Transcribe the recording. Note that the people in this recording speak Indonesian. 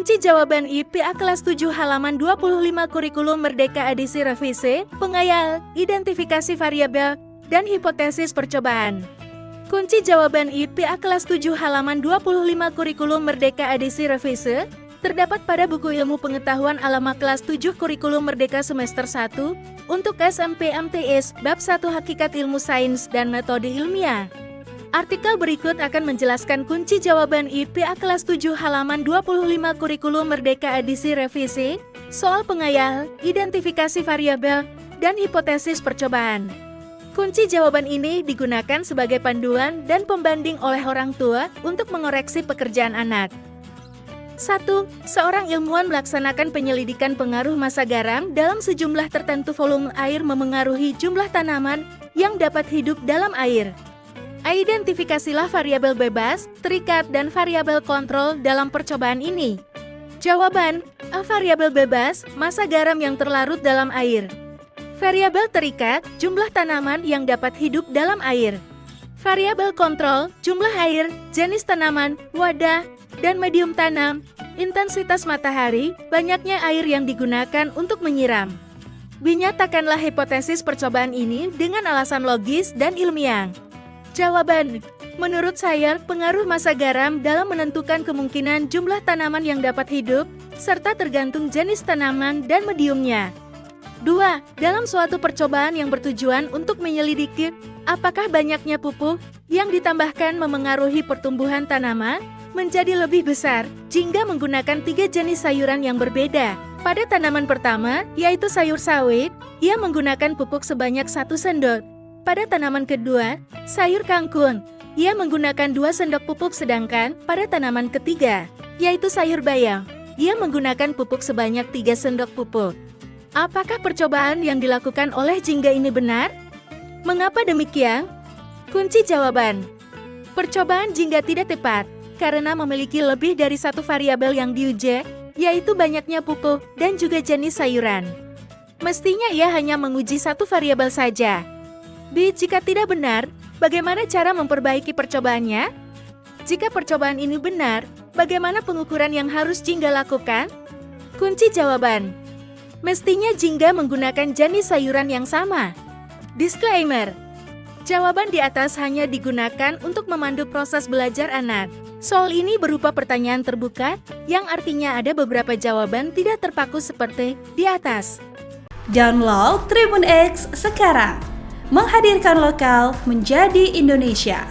Kunci jawaban IPA kelas 7 halaman 25 kurikulum Merdeka edisi revisi, pengayal, identifikasi variabel, dan hipotesis percobaan. Kunci jawaban IPA kelas 7 halaman 25 kurikulum Merdeka edisi revisi, terdapat pada buku ilmu pengetahuan Alama kelas 7 kurikulum Merdeka semester 1, untuk SMP MTS, bab 1 Hakikat Ilmu Sains dan Metode Ilmiah. Artikel berikut akan menjelaskan kunci jawaban IPA kelas 7 halaman 25 kurikulum Merdeka edisi revisi, soal pengayal, identifikasi variabel, dan hipotesis percobaan. Kunci jawaban ini digunakan sebagai panduan dan pembanding oleh orang tua untuk mengoreksi pekerjaan anak. 1. Seorang ilmuwan melaksanakan penyelidikan pengaruh massa garam dalam sejumlah tertentu volume air memengaruhi jumlah tanaman yang dapat hidup dalam air. Identifikasilah variabel bebas, terikat, dan variabel kontrol dalam percobaan ini. Jawaban: A. Variabel bebas, massa garam yang terlarut dalam air. Variabel terikat, jumlah tanaman yang dapat hidup dalam air. Variabel kontrol, jumlah air, jenis tanaman, wadah, dan medium tanam, intensitas matahari, banyaknya air yang digunakan untuk menyiram. Nyatakanlah hipotesis percobaan ini dengan alasan logis dan ilmiah. Jawaban: menurut saya, pengaruh massa garam dalam menentukan kemungkinan jumlah tanaman yang dapat hidup, serta tergantung jenis tanaman dan mediumnya. 2. Dalam suatu percobaan yang bertujuan untuk menyelidiki apakah banyaknya pupuk yang ditambahkan memengaruhi pertumbuhan tanaman menjadi lebih besar jika menggunakan 3 jenis sayuran yang berbeda. Pada tanaman pertama, yaitu sayur sawit, ia menggunakan pupuk sebanyak 1 sendok. Pada tanaman kedua, sayur kangkung, ia menggunakan 2 sendok pupuk, sedangkan pada tanaman ketiga, yaitu sayur bayam, ia menggunakan pupuk sebanyak 3 sendok pupuk. Apakah percobaan yang dilakukan oleh Jingga ini benar? Mengapa demikian? Kunci jawaban: percobaan Jingga tidak tepat, karena memiliki lebih dari 1 variabel yang diuji, yaitu banyaknya pupuk dan juga jenis sayuran. Mestinya ia hanya menguji 1 variabel saja. B. Jika tidak benar, bagaimana cara memperbaiki percobaannya? Jika percobaan ini benar, bagaimana pengukuran yang harus Jingga lakukan? Kunci jawaban: mestinya Jingga menggunakan jenis sayuran yang sama. Disclaimer: jawaban di atas hanya digunakan untuk memandu proses belajar anak. Soal ini berupa pertanyaan terbuka, yang artinya ada beberapa jawaban tidak terpaku seperti di atas. Download Tribun X sekarang, menghadirkan lokal menjadi Indonesia.